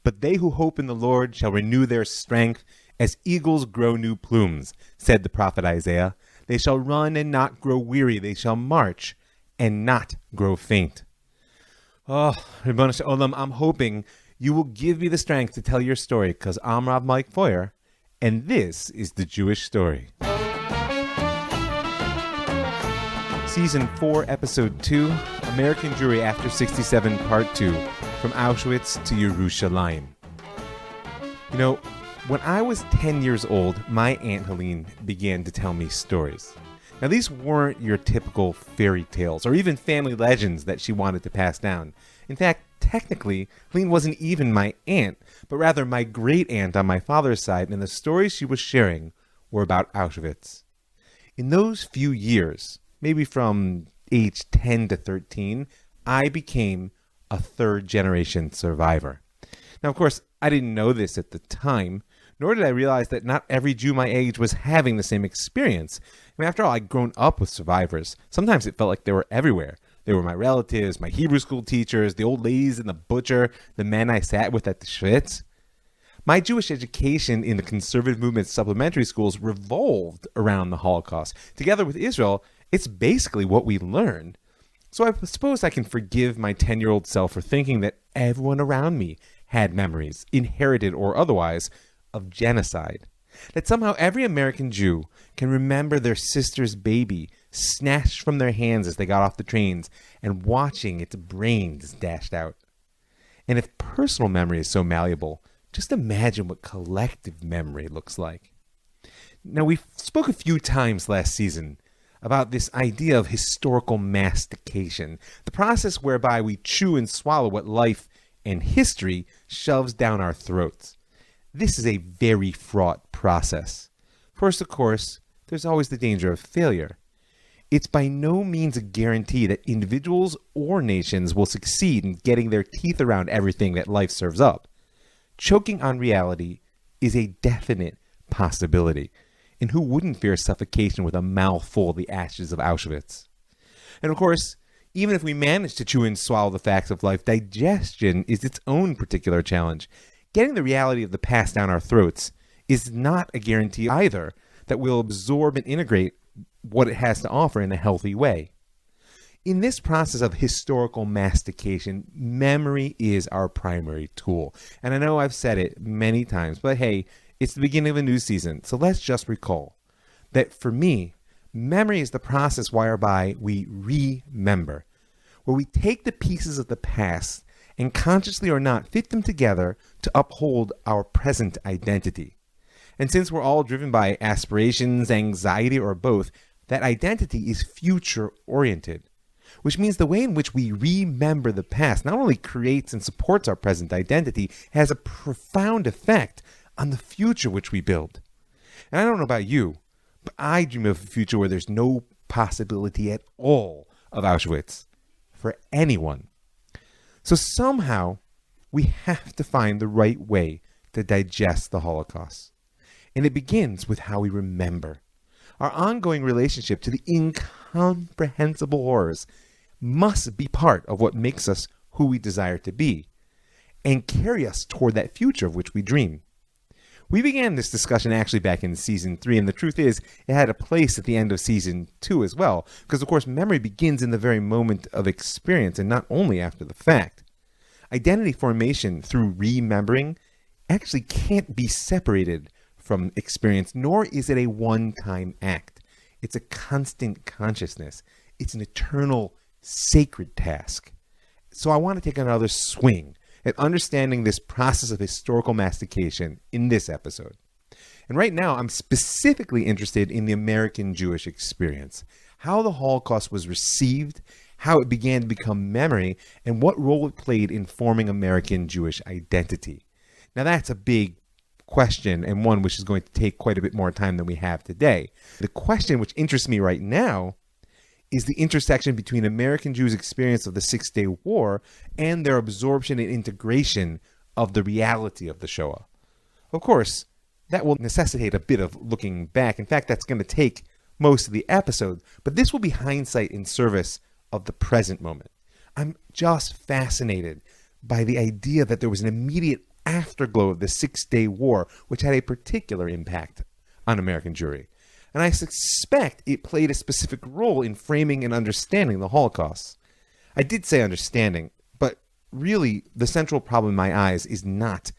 But they who hope in the Lord shall renew their strength as eagles grow new plumes, said the prophet Isaiah. They shall run and not grow weary. They shall march and not grow faint. Oh, Ribbon Olam, I'm hoping you will give me the strength to tell your story, because I'm Rav Mike Feuer, and this is the Jewish Story. Season 4, Episode 2, American Jewry After 67, Part 2, From Auschwitz to Yerushalayim. You know, when I was 10 years old, my Aunt Helene began to tell me stories. Now, these weren't your typical fairy tales or even family legends that she wanted to pass down. In fact, technically, Helene wasn't even my aunt, but rather my great-aunt on my father's side, and the stories she was sharing were about Auschwitz. In those few years, maybe from age 10 to 13, I became a third-generation survivor. Now, of course, I didn't know this at the time, nor did I realize that not every Jew my age was having the same experience. I mean, after all, I'd grown up with survivors. Sometimes it felt like they were everywhere. They were my relatives, my Hebrew school teachers, the old ladies in the butcher, the men I sat with at the Schwitz. My Jewish education in the conservative movement supplementary schools revolved around the Holocaust. Together with Israel, it's basically what we learned. So I suppose I can forgive my 10-year-old self for thinking that everyone around me had memories, inherited or otherwise, of genocide. That somehow every American Jew can remember their sister's baby snatched from their hands as they got off the trains and watching its brains dashed out. And if personal memory is so malleable, just imagine what collective memory looks like. Now, we spoke a few times last season about this idea of historical mastication, the process whereby we chew and swallow what life and history shoves down our throats. This is a very fraught process. First, of course, there's always the danger of failure. It's by no means a guarantee that individuals or nations will succeed in getting their teeth around everything that life serves up. Choking on reality is a definite possibility. And who wouldn't fear suffocation with a mouthful of the ashes of Auschwitz? And of course, even if we manage to chew and swallow the facts of life, digestion is its own particular challenge. Getting the reality of the past down our throats is not a guarantee either that we'll absorb and integrate what it has to offer in a healthy way. In this process of historical mastication, memory is our primary tool. And I know I've said it many times, but hey, it's the beginning of a new season, so let's just recall that for me, memory is the process whereby we remember, where we take the pieces of the past and consciously or not fit them together to uphold our present identity. And since we're all driven by aspirations, anxiety, or both, that identity is future-oriented, which means the way in which we remember the past not only creates and supports our present identity, it has a profound effect on the future which we build. And I don't know about you, but I dream of a future where there's no possibility at all of Auschwitz for anyone. So somehow, we have to find the right way to digest the Holocaust. And it begins with how we remember. Our ongoing relationship to the incomprehensible horrors must be part of what makes us who we desire to be and carry us toward that future of which we dream. We began this discussion actually back in Season 3, and the truth is, it had a place at the end of Season 2 as well, because of course memory begins in the very moment of experience and not only after the fact. Identity formation through remembering actually can't be separated from experience, nor is it a one-time act. It's a constant consciousness. It's an eternal, sacred task. So I want to take another swing at understanding this process of historical mastication in this episode. And right now, I'm specifically interested in the American Jewish experience, how the Holocaust was received, how it began to become memory, and what role it played in forming American Jewish identity. Now, that's a big question, and one which is going to take quite a bit more time than we have today. The question which interests me right now is the intersection between American Jews' experience of the Six-Day War and their absorption and integration of the reality of the Shoah. Of course, that will necessitate a bit of looking back. In fact, that's going to take most of the episode, but this will be hindsight in service of the present moment. I'm just fascinated by the idea that there was an immediate afterglow of the Six-Day War, which had a particular impact on American Jewry. And I suspect it played a specific role in framing and understanding the Holocaust. I did say understanding, but really the central problem in my eyes is not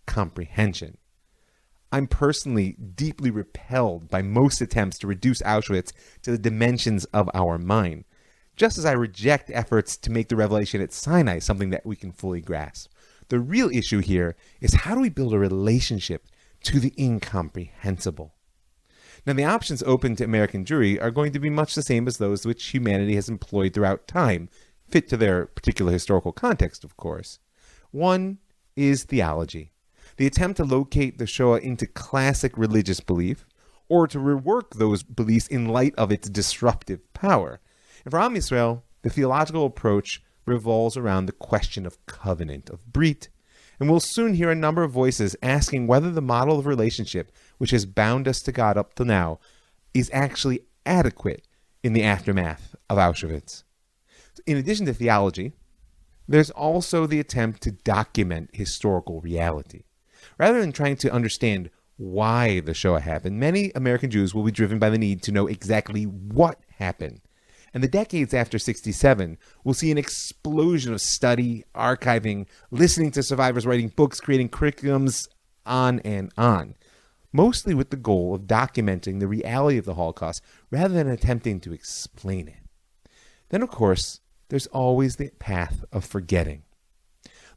comprehension. I'm personally deeply repelled by most attempts to reduce Auschwitz to the dimensions of our mind, just as I reject efforts to make the revelation at Sinai something that we can fully grasp. The real issue here is, how do we build a relationship to the incomprehensible? Now, the options open to American Jewry are going to be much the same as those which humanity has employed throughout time, fit to their particular historical context, of course. One is theology, the attempt to locate the Shoah into classic religious belief, or to rework those beliefs in light of its disruptive power. And for Am Yisrael, the theological approach revolves around the question of covenant, of brit, and we'll soon hear a number of voices asking whether the model of relationship which has bound us to God up to now is actually adequate in the aftermath of Auschwitz. In addition to theology, there's also the attempt to document historical reality. Rather than trying to understand why the Shoah happened, many American Jews will be driven by the need to know exactly what happened. And the decades after 1967 will see an explosion of study, archiving, listening to survivors, writing books, creating curriculums, on and on. Mostly with the goal of documenting the reality of the Holocaust rather than attempting to explain it. Then, of course, there's always the path of forgetting.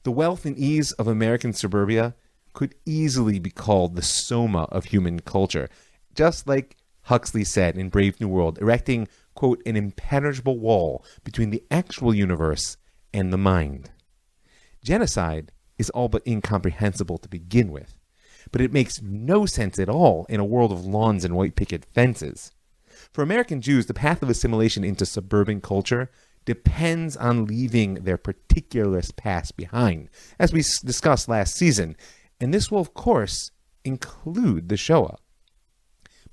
The wealth and ease of American suburbia could easily be called the soma of human culture, just like Huxley said in Brave New World, erecting, quote, an impenetrable wall between the actual universe and the mind. Genocide is all but incomprehensible to begin with, but it makes no sense at all in a world of lawns and white picket fences. For American Jews, the path of assimilation into suburban culture depends on leaving their particularist past behind, as we discussed last season, and this will, of course, include the Shoah.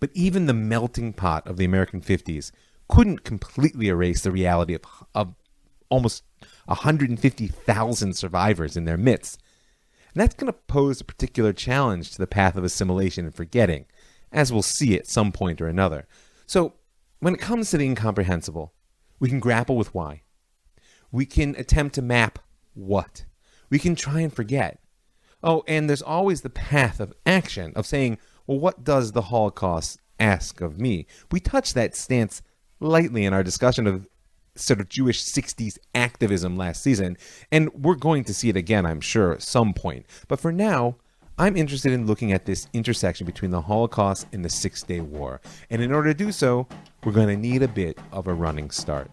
But even the melting pot of the American 50s couldn't completely erase the reality of almost 150,000 survivors in their midst. And that's going to pose a particular challenge to the path of assimilation and forgetting, as we'll see at some point or another. So, when it comes to the incomprehensible, we can grapple with why. We can attempt to map what. We can try and forget. Oh, and there's always the path of action, of saying, well, what does the Holocaust ask of me? We touched that stance lightly in our discussion of sort of Jewish 60s activism last season, and we're going to see it again, I'm sure, at some point. But for now, I'm interested in looking at this intersection between the Holocaust and the Six-Day War. And in order to do so, we're going to need a bit of a running start.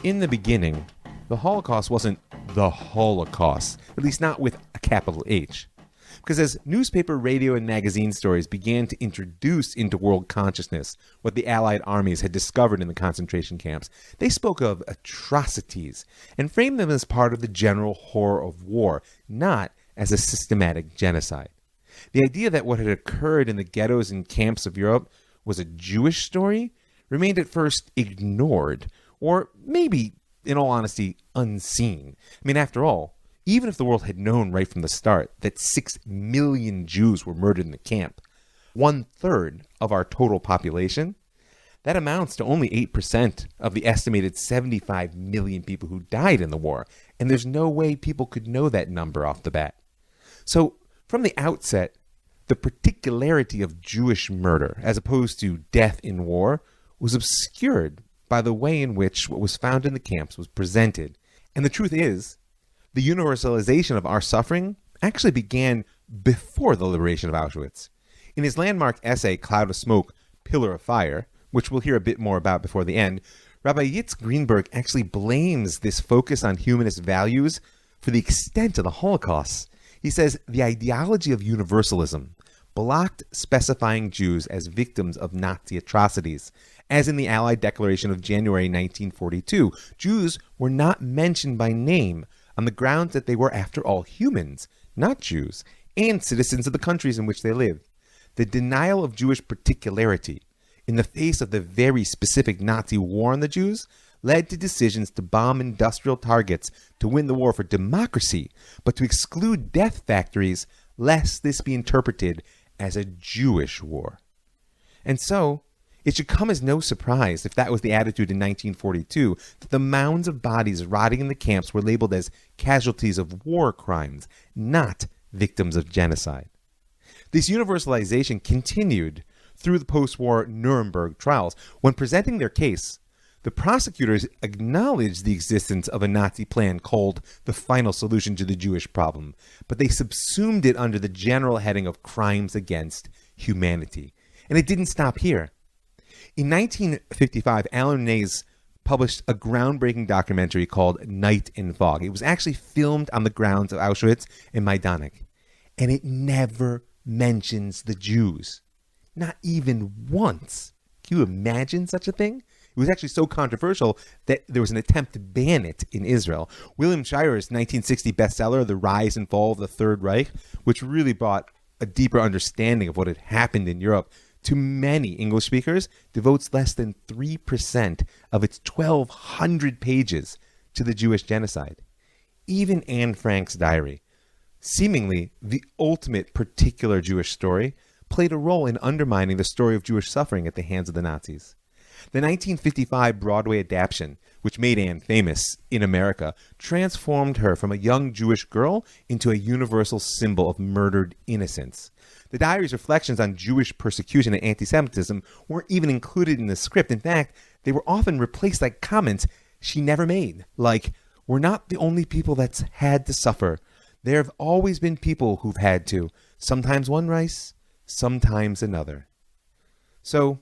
In the beginning, the Holocaust wasn't the Holocaust, at least not with a capital H. Because as newspaper, radio, and magazine stories began to introduce into world consciousness what the Allied armies had discovered in the concentration camps, they spoke of atrocities and framed them as part of the general horror of war, not as a systematic genocide. The idea that what had occurred in the ghettos and camps of Europe was a Jewish story remained at first ignored, or maybe, in all honesty, unseen. I mean, after all, even if the world had known right from the start that 6 million Jews were murdered in the camp, 1/3 of our total population, that amounts to only 8% of the estimated 75 million people who died in the war, and there's no way people could know that number off the bat. So, from the outset, the particularity of Jewish murder, as opposed to death in war, was obscured by the way in which what was found in the camps was presented. And the truth is, the universalization of our suffering actually began before the liberation of Auschwitz. In his landmark essay, Cloud of Smoke, Pillar of Fire, which we'll hear a bit more about before the end, Rabbi Yitz Greenberg actually blames this focus on humanist values for the extent of the Holocaust. He says the ideology of universalism blocked specifying Jews as victims of Nazi atrocities. As in the Allied Declaration of January 1942, Jews were not mentioned by name on the grounds that they were, after all, humans, not Jews, and citizens of the countries in which they lived. The denial of Jewish particularity in the face of the very specific Nazi war on the Jews led to decisions to bomb industrial targets to win the war for democracy, but to exclude death factories lest this be interpreted as a Jewish war. And so, it should come as no surprise, if that was the attitude in 1942, that the mounds of bodies rotting in the camps were labeled as casualties of war crimes, not victims of genocide. This universalization continued through the post-war Nuremberg trials. When presenting their case, the prosecutors acknowledged the existence of a Nazi plan called the final solution to the Jewish problem, but they subsumed it under the general heading of crimes against humanity. And it didn't stop here. In 1955, Alan Nays published a groundbreaking documentary called Night and Fog. It was actually filmed on the grounds of Auschwitz and Majdanek, and it never mentions the Jews. Not even once. Can you imagine such a thing? It was actually so controversial that there was an attempt to ban it in Israel. William Shirer's 1960 bestseller, The Rise and Fall of the Third Reich, which really brought a deeper understanding of what had happened in Europe to many English speakers, devotes less than 3% of its 1,200 pages to the Jewish genocide. Even Anne Frank's diary, seemingly the ultimate particular Jewish story, played a role in undermining the story of Jewish suffering at the hands of the Nazis. The 1955 Broadway adaptation, which made Anne famous in America, transformed her from a young Jewish girl into a universal symbol of murdered innocence. The diary's reflections on Jewish persecution and anti-Semitism weren't even included in the script. In fact, they were often replaced by comments she never made, like, "We're not the only people that's had to suffer. There have always been people who've had to, sometimes one race, sometimes another." So,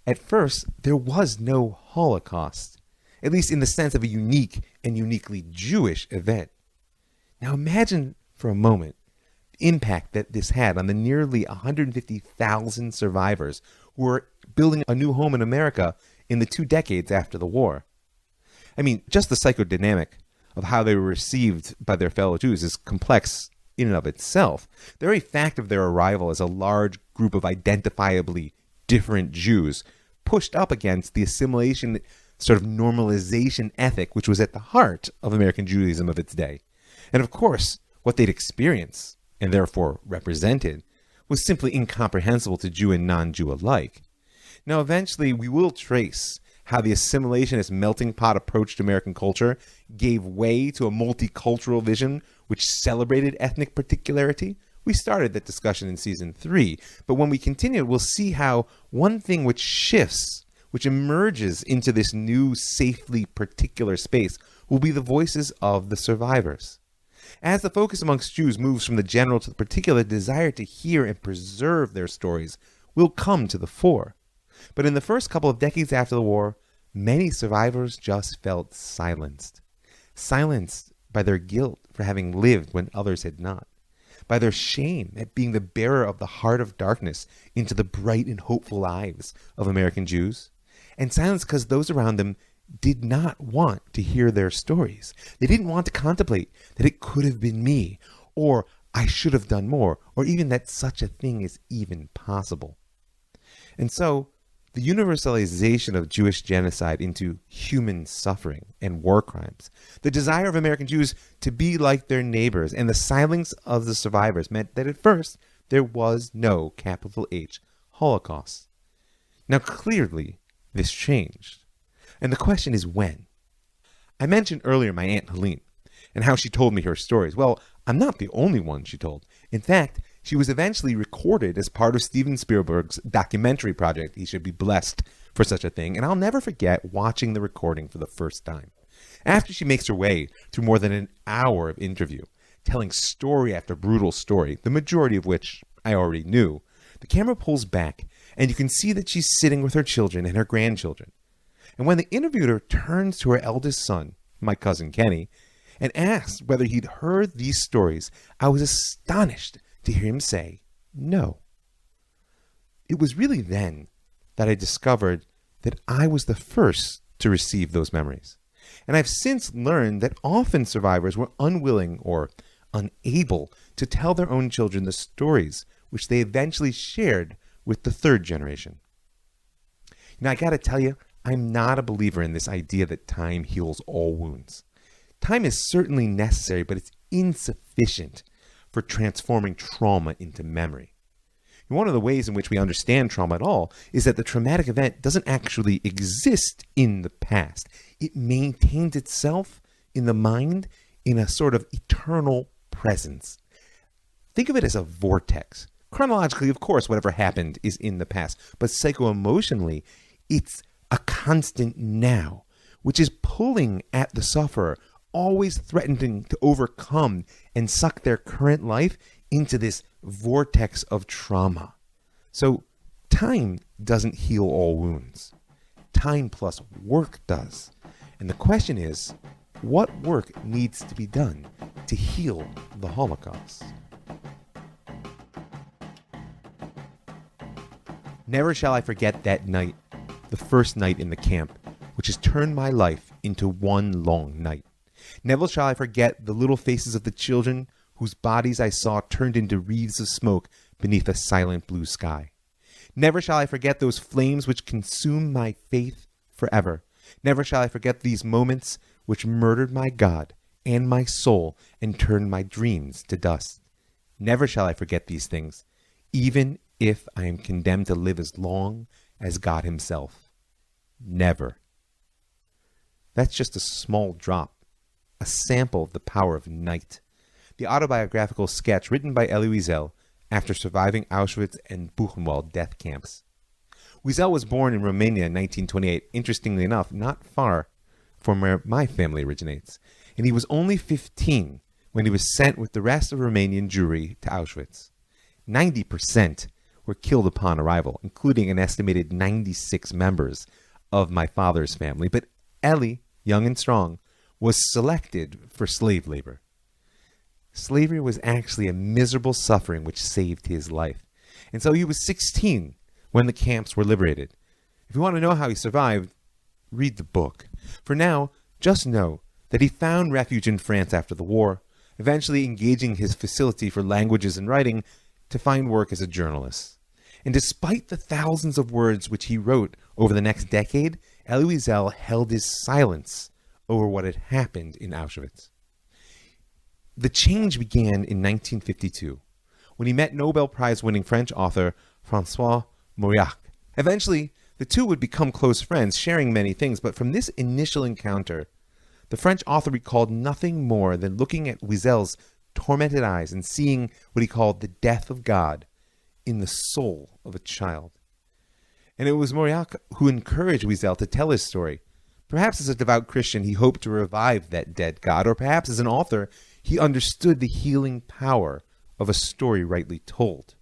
at first, there was no Holocaust, at least in the sense of a unique and uniquely Jewish event. Now imagine for a moment the impact that this had on the nearly 150,000 survivors who were building a new home in America in the 2 decades after the war. I mean, just the psychodynamic of how they were received by their fellow Jews is complex in and of itself. The very fact of their arrival as a large group of identifiably different Jews pushed up against the assimilation sort of normalization ethic which was at the heart of American Judaism of its day. And of course, what they'd experienced, and therefore represented, was simply incomprehensible to Jew and non-Jew alike. Now eventually we will trace how the assimilationist melting pot approach to American culture gave way to a multicultural vision which celebrated ethnic particularity. We started that discussion in season 3, but when we continue, we'll see how one thing which shifts, which emerges into this new, safely particular space, will be the voices of the survivors. As the focus amongst Jews moves from the general to the particular, desire to hear and preserve their stories will come to the fore. But in the first couple of decades after the war, many survivors just felt silenced. Silenced by their guilt for having lived when others had not, by their shame at being the bearer of the heart of darkness into the bright and hopeful lives of American Jews, and silenced because those around them did not want to hear their stories. They didn't want to contemplate that it could have been me, or I should have done more, or even that such a thing is even possible. And so, the universalization of Jewish genocide into human suffering and war crimes, the desire of American Jews to be like their neighbors, and the silence of the survivors meant that at first there was no capital H Holocaust. Now clearly this changed. And the question is when? I mentioned earlier my Aunt Helene and how she told me her stories. Well, I'm not the only one she told. In fact, she was eventually recorded as part of Steven Spielberg's documentary project. He should be blessed for such a thing. And I'll never forget watching the recording for the first time. After she makes her way through more than an hour of interview, telling story after brutal story, the majority of which I already knew, the camera pulls back and you can see that she's sitting with her children and her grandchildren. And when the interviewer turns to her eldest son, my cousin Kenny, and asks whether he'd heard these stories, I was astonished to hear him say no. It was really then that I discovered that I was the first to receive those memories. And I've since learned that often survivors were unwilling or unable to tell their own children the stories which they eventually shared with the third generation. Now, I gotta tell you, I'm not a believer in this idea that time heals all wounds. Time is certainly necessary, but it's insufficient for transforming trauma into memory. And one of the ways in which we understand trauma at all is that the traumatic event doesn't actually exist in the past. It maintains itself in the mind in a sort of eternal presence. Think of it as a vortex. Chronologically, of course, whatever happened is in the past, but psycho-emotionally, it's a constant now, which is pulling at the sufferer, always threatening to overcome and suck their current life into this vortex of trauma. So time doesn't heal all wounds. Time plus work does. And the question is, what work needs to be done to heal the Holocaust? Never shall I forget that night, the first night in the camp, which has turned my life into one long night. Never shall I forget the little faces of the children whose bodies I saw turned into wreaths of smoke beneath a silent blue sky. Never shall I forget those flames which consumed my faith forever. Never shall I forget these moments which murdered my God and my soul and turned my dreams to dust. Never shall I forget these things, even if I am condemned to live as long as God himself. Never. That's just a small drop, a sample of the power of night. The autobiographical sketch written by Elie Wiesel after surviving Auschwitz and Buchenwald death camps. Wiesel was born in Romania in 1928, interestingly enough, not far from where my family originates, and he was only 15 when he was sent with the rest of Romanian Jewry to Auschwitz. 90% were killed upon arrival, including an estimated 96 members of my father's family, but Elie, young and strong, was selected for slave labor. Slavery was actually a miserable suffering which saved his life. And so he was 16 when the camps were liberated. If you want to know how he survived, read the book. For now, just know that he found refuge in France after the war, eventually engaging his facility for languages and writing to find work as a journalist. And despite the thousands of words which he wrote over the next decade, Elie Wiesel held his silence over what had happened in Auschwitz. The change began in 1952, when he met Nobel Prize-winning French author François Mauriac. Eventually, the two would become close friends, sharing many things, but from this initial encounter, the French author recalled nothing more than looking at Wiesel's tormented eyes and seeing what he called the death of God in the soul of a child. And it was Mauriac who encouraged Wiesel to tell his story. Perhaps as a devout Christian, he hoped to revive that dead God, or perhaps as an author, he understood the healing power of a story rightly told.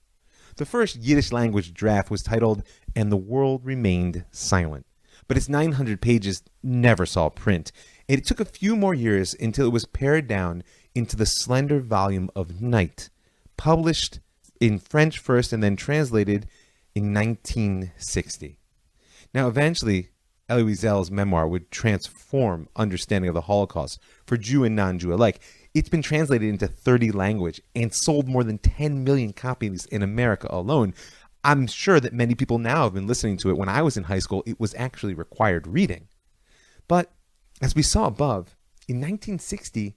The first Yiddish-language draft was titled, "And the World Remained Silent," but its 900 pages never saw print, and it took a few more years until it was pared down into the slender volume of Night, published in French first and then translated in 1960. Now, eventually, Elie Wiesel's memoir would transform understanding of the Holocaust for Jew and non-Jew alike. It's been translated into 30 languages and sold more than 10 million copies in America alone. I'm sure that many people now have been listening to it. When I was in high school, it was actually required reading. But as we saw above, in 1960,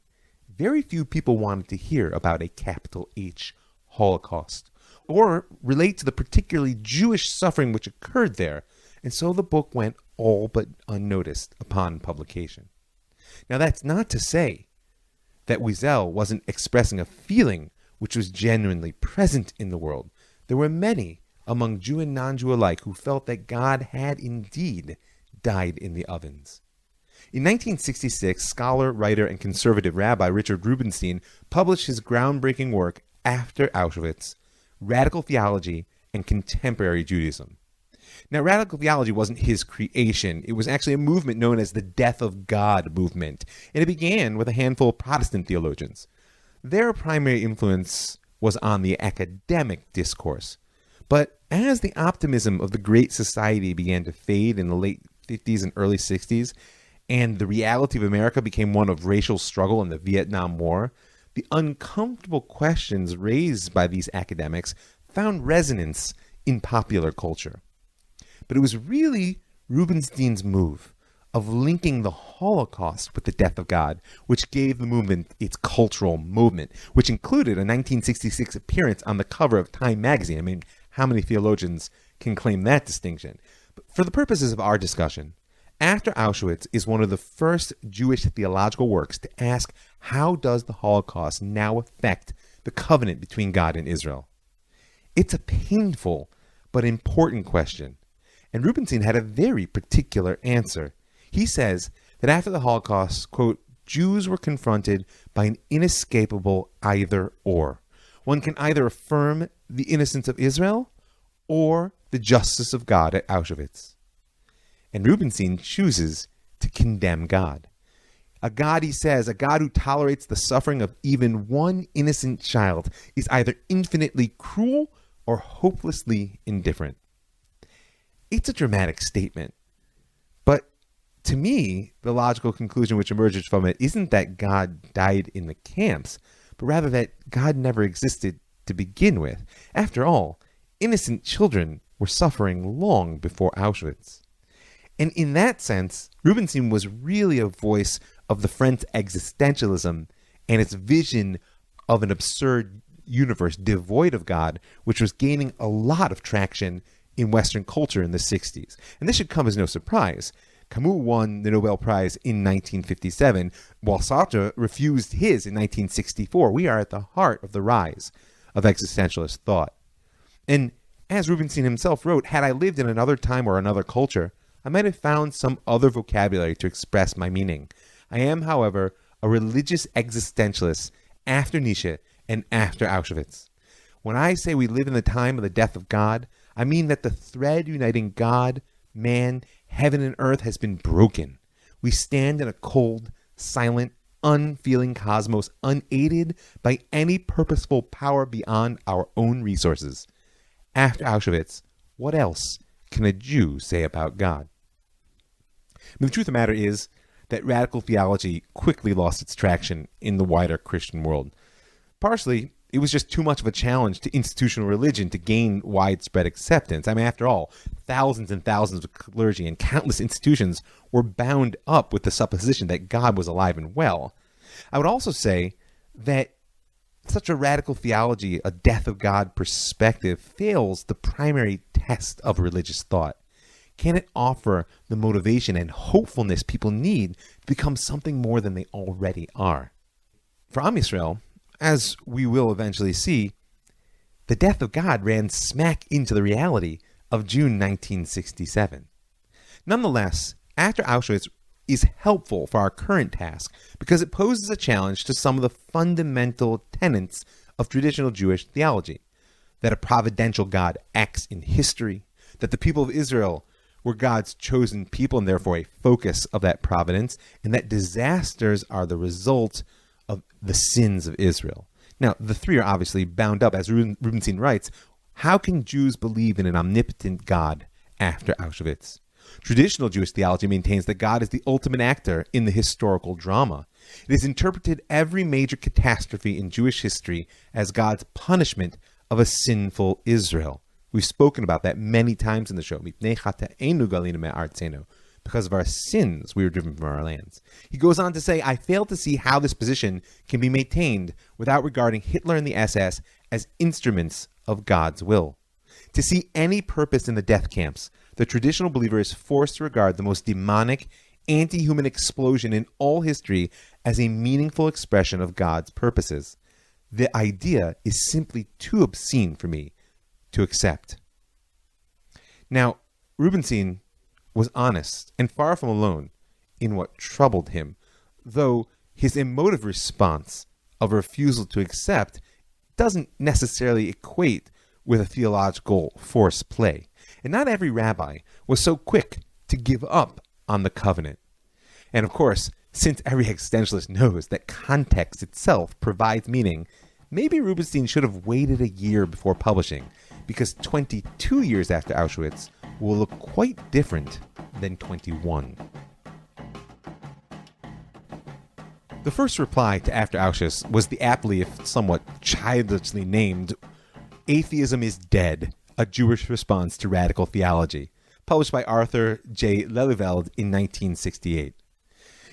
very few people wanted to hear about a capital H Holocaust or relate to the particularly Jewish suffering which occurred there. And so the book went all but unnoticed upon publication. Now, that's not to say that Wiesel wasn't expressing a feeling which was genuinely present in the world. There were many among Jew and non-Jew alike who felt that God had indeed died in the ovens. In 1966, scholar, writer, and conservative rabbi Richard Rubenstein published his groundbreaking work, After Auschwitz, Radical Theology and Contemporary Judaism. Now, radical theology wasn't his creation. It was actually a movement known as the Death of God movement, and it began with a handful of Protestant theologians. Their primary influence was on the academic discourse. But as the optimism of the Great Society began to fade in the late 50s and early 60s, and the reality of America became one of racial struggle in the Vietnam War, the uncomfortable questions raised by these academics found resonance in popular culture. But it was really Rubenstein's move of linking the Holocaust with the death of God, which gave the movement its cultural movement, which included a 1966 appearance on the cover of Time magazine. I mean, how many theologians can claim that distinction? But for the purposes of our discussion, After Auschwitz is one of the first Jewish theological works to ask, how does the Holocaust now affect the covenant between God and Israel? It's a painful but important question, and Rubenstein had a very particular answer. He says that after the Holocaust, quote, Jews were confronted by an inescapable either-or. One can either affirm the innocence of Israel or the justice of God at Auschwitz. And Rubenstein chooses to condemn God. A God, he says, a God who tolerates the suffering of even one innocent child is either infinitely cruel or hopelessly indifferent. It's a dramatic statement. But to me, the logical conclusion which emerges from it isn't that God died in the camps, but rather that God never existed to begin with. After all, innocent children were suffering long before Auschwitz. And in that sense, Rubenstein was really a voice of the French existentialism and its vision of an absurd universe devoid of God, which was gaining a lot of traction in Western culture in the 60s. And this should come as no surprise. Camus won the Nobel Prize in 1957, while Sartre refused his in 1964. We are at the heart of the rise of existentialist thought. And as Rubenstein himself wrote, had I lived in another time or another culture, I might have found some other vocabulary to express my meaning. I am, however, a religious existentialist after Nietzsche and after Auschwitz. When I say we live in the time of the death of God, I mean that the thread uniting God, man, heaven, and earth has been broken. We stand in a cold, silent, unfeeling cosmos, unaided by any purposeful power beyond our own resources. After Auschwitz, what else can a Jew say about God? I mean, the truth of the matter is that radical theology quickly lost its traction in the wider Christian world. Partially, it was just too much of a challenge to institutional religion to gain widespread acceptance. I mean, after all, thousands and thousands of clergy and countless institutions were bound up with the supposition that God was alive and well. I would also say that such a radical theology, a death of God perspective, fails the primary test of religious thought. Can it offer the motivation and hopefulness people need to become something more than they already are? For Am Yisrael, as we will eventually see, the death of God ran smack into the reality of June 1967. Nonetheless, after Auschwitz is helpful for our current task because it poses a challenge to some of the fundamental tenets of traditional Jewish theology, that a providential God acts in history, that the people of Israel were God's chosen people and therefore a focus of that providence, and that disasters are the result of the sins of Israel. Now, the three are obviously bound up. As Rubenstein writes, how can Jews believe in an omnipotent God after Auschwitz? Traditional Jewish theology maintains that God is the ultimate actor in the historical drama. It has interpreted every major catastrophe in Jewish history as God's punishment of a sinful Israel. We've spoken about that many times in the show. Because of our sins, we were driven from our lands. He goes on to say, I fail to see how this position can be maintained without regarding Hitler and the SS as instruments of God's will. To see any purpose in the death camps, the traditional believer is forced to regard the most demonic, anti-human explosion in all history as a meaningful expression of God's purposes. The idea is simply too obscene for me to accept. Now, Rubenstein was honest and far from alone in what troubled him, though his emotive response of refusal to accept doesn't necessarily equate with a theological force play. And not every rabbi was so quick to give up on the covenant. And of course, since every existentialist knows that context itself provides meaning, maybe Rubenstein should have waited a year before publishing, because 22 years after Auschwitz will look quite different than 21. The first reply to After Auschwitz was the aptly, if somewhat childishly named, Atheism is Dead, a Jewish response to radical theology, published by Arthur J. Lelyveld in 1968.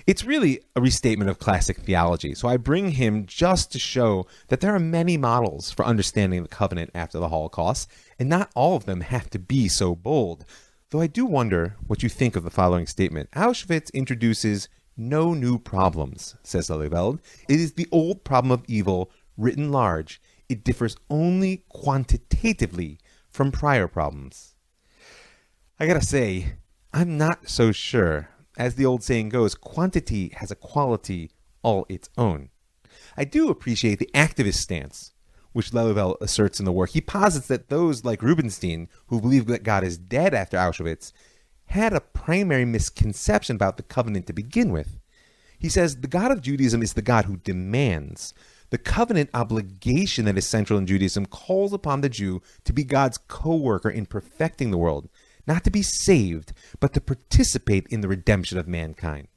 It's really a restatement of classic theology, so I bring him just to show that there are many models for understanding the covenant after the Holocaust, and not all of them have to be so bold. Though I do wonder what you think of the following statement. Auschwitz introduces no new problems, says Lelyveld. It is the old problem of evil written large. It differs only quantitatively from prior problems. I gotta say, I'm not so sure. As the old saying goes, quantity has a quality all its own. I do appreciate the activist stance, which Lelyveld asserts in the work. He posits that those like Rubinstein, who believe that God is dead after Auschwitz, had a primary misconception about the covenant to begin with. He says the God of Judaism is the God who demands. The covenant obligation that is central in Judaism calls upon the Jew to be God's co-worker in perfecting the world, not to be saved, but to participate in the redemption of mankind.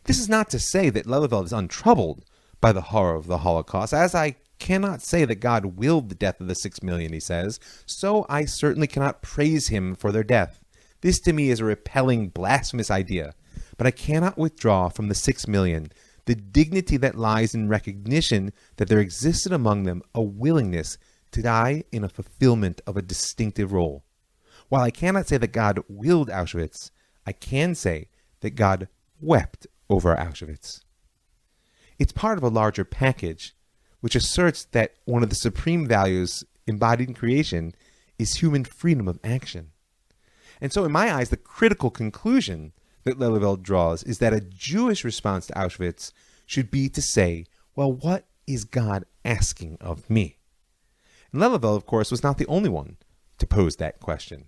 This is not to say that Lelyveld is untroubled by the horror of the Holocaust, as I cannot say that God willed the death of the 6 million, he says, so I certainly cannot praise him for their death. This to me is a repelling, blasphemous idea, but I cannot withdraw from the 6 million the dignity that lies in recognition that there existed among them a willingness to die in a fulfillment of a distinctive role. While I cannot say that God willed Auschwitz, I can say that God wept over Auschwitz. It's part of a larger package which asserts that one of the supreme values embodied in creation is human freedom of action. And so in my eyes, the critical conclusion that Lelyveld draws is that a Jewish response to Auschwitz should be to say, well, what is God asking of me? And Lelyveld, of course, was not the only one to pose that question.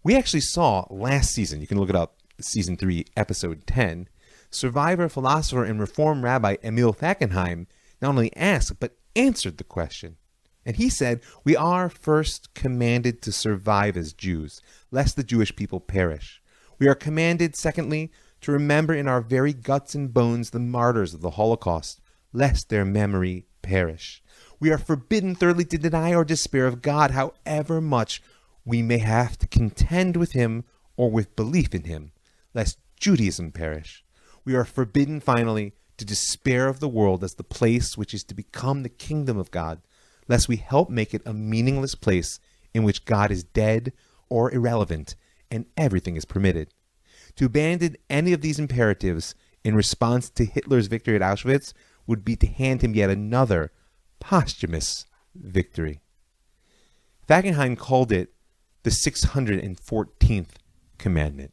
We actually saw last season, you can look it up, season 3, episode 10, survivor, philosopher, and Reform rabbi Emil Fackenheim not only asked, but answered the question. And he said, we are first commanded to survive as Jews, lest the Jewish people perish. We are commanded, secondly, to remember in our very guts and bones the martyrs of the Holocaust, lest their memory perish. We are forbidden, thirdly, to deny or despair of God, however much we may have to contend with him or with belief in him, lest Judaism perish. We are forbidden, finally, to despair of the world as the place which is to become the kingdom of God, lest we help make it a meaningless place in which God is dead or irrelevant and everything is permitted. To abandon any of these imperatives in response to Hitler's victory at Auschwitz would be to hand him yet another posthumous victory. Fackenheim called it the 614th commandment.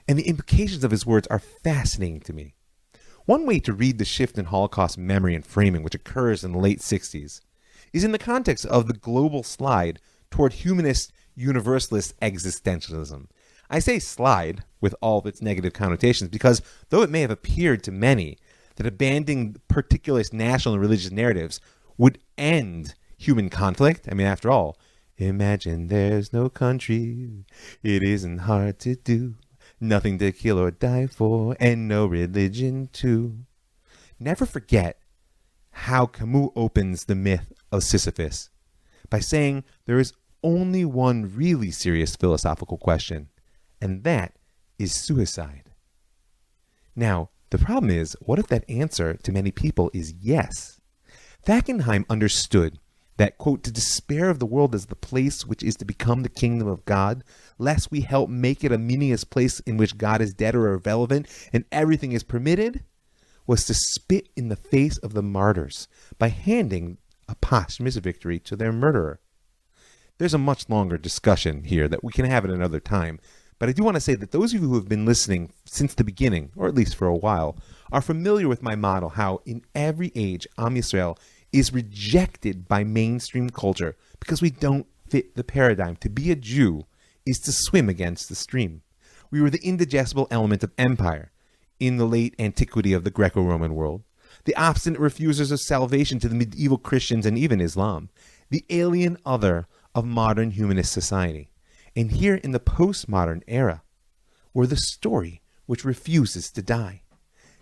And the implications of his words are fascinating to me. One way to read the shift in Holocaust memory and framing, which occurs in the late 60s, is in the context of the global slide toward humanist, universalist existentialism. I say slide with all of its negative connotations because though it may have appeared to many that abandoning particular national and religious narratives would end human conflict, I mean, after all, imagine there's no country, it isn't hard to do, nothing to kill or die for, and no religion too. Never forget how Camus opens the myth of Sisyphus by saying there is only one really serious philosophical question, and that is suicide. Now, the problem is, what if that answer to many people is yes? Fackenheim understood that, quote, to despair of the world as the place which is to become the kingdom of God, lest we help make it a meaningless place in which God is dead or irrelevant and everything is permitted, was to spit in the face of the martyrs by handing a posthumous victory to their murderer. There's a much longer discussion here that we can have at another time, but I do want to say that those of you who have been listening since the beginning, or at least for a while, are familiar with my model, how in every age Am Yisrael is rejected by mainstream culture because we don't fit the paradigm. To be a Jew is to swim against the stream. We were the indigestible element of empire in the late antiquity of the Greco-Roman world, the obstinate refusers of salvation to the medieval Christians and even Islam, the alien other of modern humanist society. And here in the postmodern era, we're the story which refuses to die.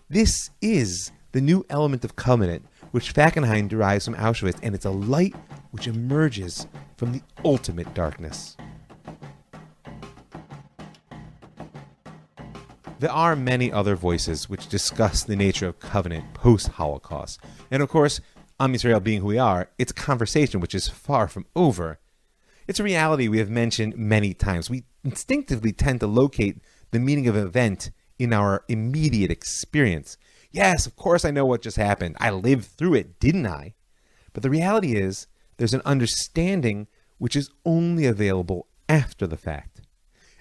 This is the new element of covenant which Fackenheim derives from Auschwitz, and it's a light which emerges from the ultimate darkness. There are many other voices which discuss the nature of covenant post-Holocaust. And of course, Am Yisrael being who we are, it's a conversation which is far from over. It's a reality we have mentioned many times. We instinctively tend to locate the meaning of an event in our immediate experience. Yes, of course I know what just happened. I lived through it, didn't I? But the reality is, there's an understanding which is only available after the fact.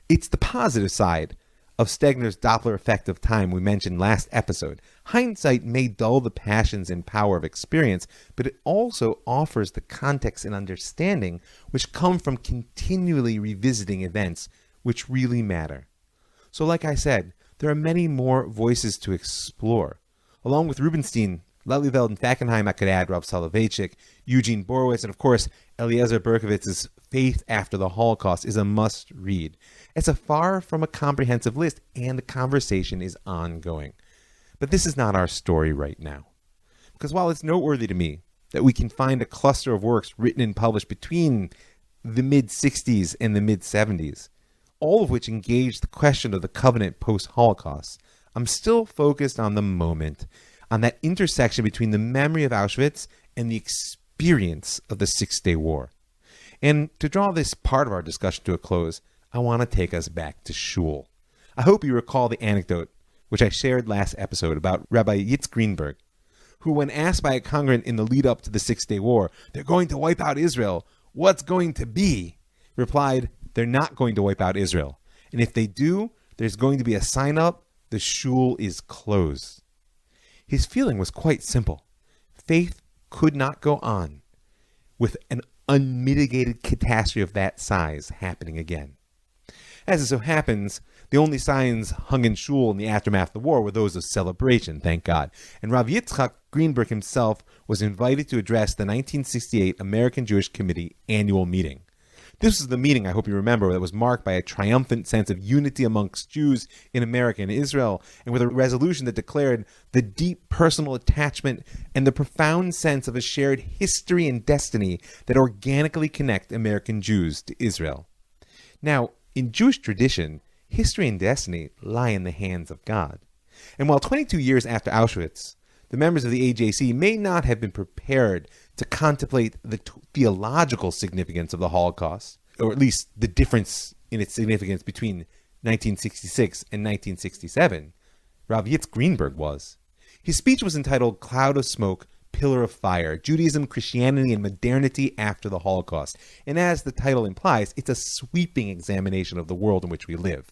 It's the positive side of Stegner's Doppler effect of time we mentioned last episode. Hindsight may dull the passions and power of experience, but it also offers the context and understanding which come from continually revisiting events which really matter. So like I said, there are many more voices to explore. Along with Rubinstein, Lelyveld and Fackenheim, I could add Rav Soloveitchik, Eugene Borowitz, and of course, Eliezer Berkowitz's Faith After the Holocaust is a must-read. It's a far from a comprehensive list, and the conversation is ongoing. But this is not our story right now. Because while it's noteworthy to me that we can find a cluster of works written and published between the mid-60s and the mid-70s, all of which engage the question of the covenant post-Holocaust, I'm still focused on the moment, on that intersection between the memory of Auschwitz and the experience of the Six-Day War. And to draw this part of our discussion to a close, I want to take us back to shul. I hope you recall the anecdote which I shared last episode about Rabbi Yitz Greenberg, who, when asked by a congregant in the lead-up to the Six-Day War, "They're going to wipe out Israel, what's going to be?" replied, "They're not going to wipe out Israel. And if they do, there's going to be a sign up, the shul is closed." His feeling was quite simple. Faith could not go on with an unmitigated catastrophe of that size happening again. As it so happens, the only signs hung in shul in the aftermath of the war were those of celebration, thank God. And Rav Yitzchak Greenberg himself was invited to address the 1968 American Jewish Committee annual meeting. This was the meeting, I hope you remember, that was marked by a triumphant sense of unity amongst Jews in America and Israel, and with a resolution that declared the deep personal attachment and the profound sense of a shared history and destiny that organically connect American Jews to Israel. Now, in Jewish tradition, history and destiny lie in the hands of God. And while 22 years after Auschwitz, the members of the AJC may not have been prepared to contemplate the theological significance of the Holocaust, or at least the difference in its significance between 1966 and 1967, Rav Yitz Greenberg was. His speech was entitled "Cloud of Smoke, Pillar of Fire, Judaism, Christianity, and Modernity After the Holocaust." And as the title implies, it's a sweeping examination of the world in which we live.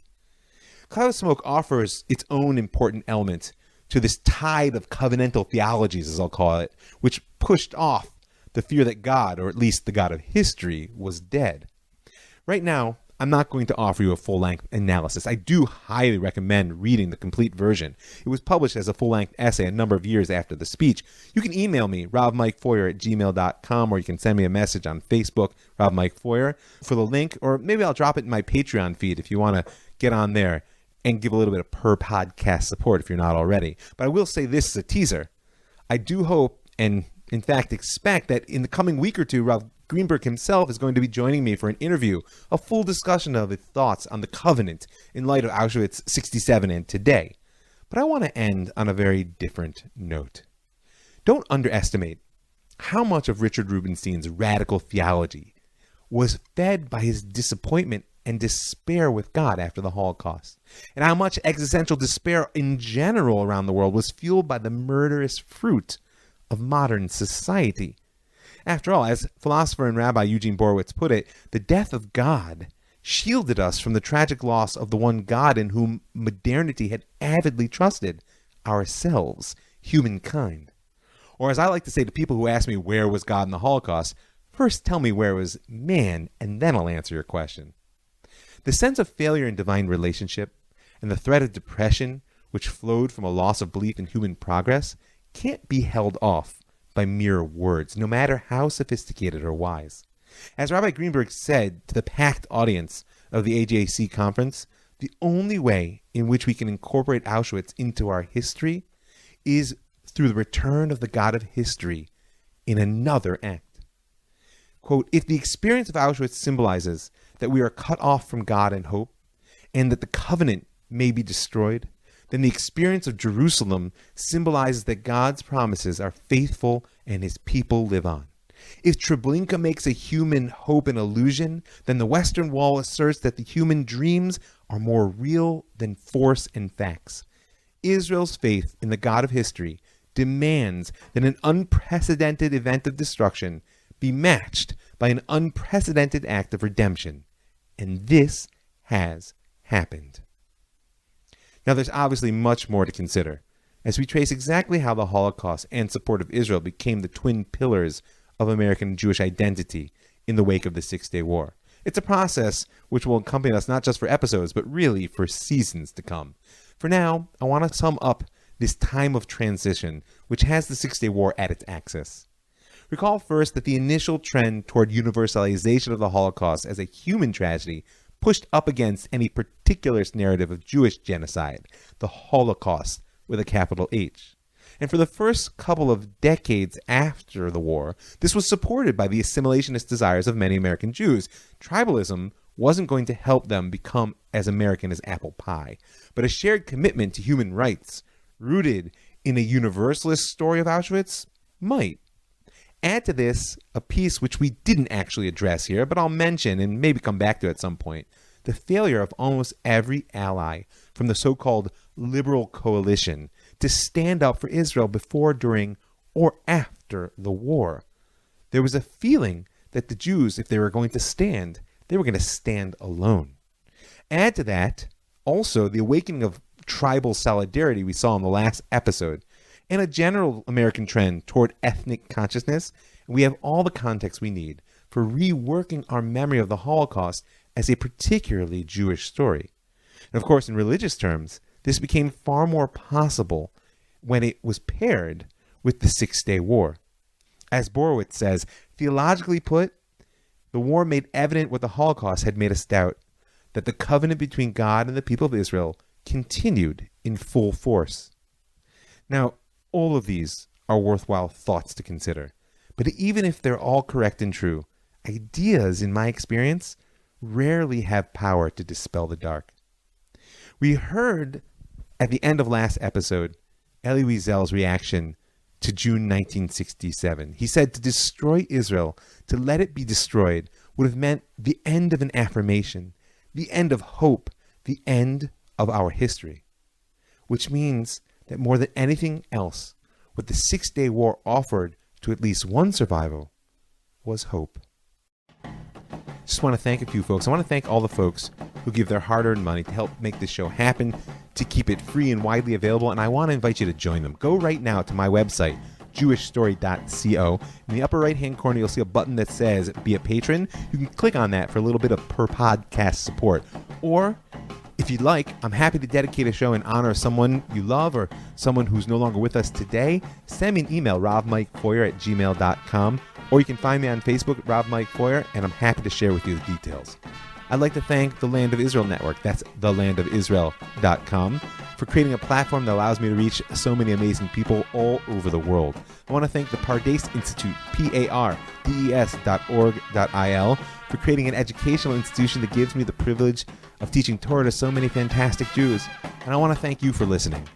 Cloud of Smoke offers its own important element to this tide of covenantal theologies, as I'll call it, which pushed off the fear that God, or at least the God of history, was dead. Right now, I'm not going to offer you a full-length analysis. I do highly recommend reading the complete version. It was published as a full-length essay a number of years after the speech. You can email me, ravmikefoyer@gmail.com, or you can send me a message on Facebook, Rav Mike Foyer, for the link, or maybe I'll drop it in my Patreon feed if you want to get on there and give a little bit of per-podcast support if you're not already. But I will say this as a teaser. I do hope, and in fact expect, that in the coming week or two, Rav Greenberg himself is going to be joining me for an interview, a full discussion of his thoughts on the covenant in light of Auschwitz 67 and today. But I want to end on a very different note. Don't underestimate how much of Richard Rubinstein's radical theology was fed by his disappointment and despair with God after the Holocaust, and how much existential despair in general around the world was fueled by the murderous fruit of modern society. After all, as philosopher and Rabbi Eugene Borowitz put it, the death of God shielded us from the tragic loss of the one God in whom modernity had avidly trusted, ourselves, humankind. Or as I like to say to people who ask me where was God in the Holocaust, first tell me where was man, and then I'll answer your question. The sense of failure in divine relationship and the threat of depression which flowed from a loss of belief in human progress can't be held off by mere words, no matter how sophisticated or wise. As Rabbi Greenberg said to the packed audience of the AJC conference, the only way in which we can incorporate Auschwitz into our history is through the return of the God of history in another act. Quote, "If the experience of Auschwitz symbolizes that we are cut off from God and hope, and that the covenant may be destroyed, then the experience of Jerusalem symbolizes that God's promises are faithful and his people live on. If Treblinka makes a human hope an illusion, then the Western Wall asserts that the human dreams are more real than force and facts. Israel's faith in the God of history demands that an unprecedented event of destruction be matched by an unprecedented act of redemption. And this has happened. Now, there's obviously much more to consider as we trace exactly how the Holocaust and support of Israel became the twin pillars of American Jewish identity in the wake of the Six-Day War. It's a process which will accompany us not just for episodes, but really for seasons to come. For now, I want to sum up this time of transition, which has the Six-Day War at its axis. Recall first that the initial trend toward universalization of the Holocaust as a human tragedy pushed up against any particular narrative of Jewish genocide, the Holocaust with a capital H. And for the first couple of decades after the war, this was supported by the assimilationist desires of many American Jews. Tribalism wasn't going to help them become as American as apple pie, but a shared commitment to human rights, rooted in a universalist story of Auschwitz, might. Add to this a piece which we didn't actually address here, but I'll mention and maybe come back to at some point, the failure of almost every ally from the so-called liberal coalition to stand up for Israel before, during, or after the war. There was a feeling that the Jews, if they were going to stand, they were going to stand alone. Add to that also the awakening of tribal solidarity we saw in the last episode, and a general American trend toward ethnic consciousness, and we have all the context we need for reworking our memory of the Holocaust as a particularly Jewish story. And of course, in religious terms, this became far more possible when it was paired with the Six-Day War. As Borowitz says, theologically put, the war made evident what the Holocaust had made us doubt, that the covenant between God and the people of Israel continued in full force. Now, all of these are worthwhile thoughts to consider, but even if they're all correct and true, ideas, in my experience, rarely have power to dispel the dark. We heard at the end of last episode Elie Wiesel's reaction to June 1967. He said to destroy Israel, to let it be destroyed, would have meant the end of an affirmation, the end of hope, the end of our history. Which means that more than anything else, what the Six-Day War offered to at least one survivor was hope. Just want to thank a few folks. I want to thank all the folks who give their hard-earned money to help make this show happen, to keep it free and widely available, and I want to invite you to join them. Go right now to my website, jewishstory.co. In the upper right-hand corner, you'll see a button that says Be a Patron. You can click on that for a little bit of per-podcast support. Or, if you'd like, I'm happy to dedicate a show in honor of someone you love or someone who's no longer with us today. Send me an email, rovmikefoyer@gmail.com, or you can find me on Facebook, Rob Mike Foyer, and I'm happy to share with you the details. I'd like to thank the Land of Israel Network, that's thelandofisrael.com, for creating a platform that allows me to reach so many amazing people all over the world. I want to thank the Pardes Institute, pardes.org.il, for creating an educational institution that gives me the privilege of teaching Torah to so many fantastic Jews. And I want to thank you for listening.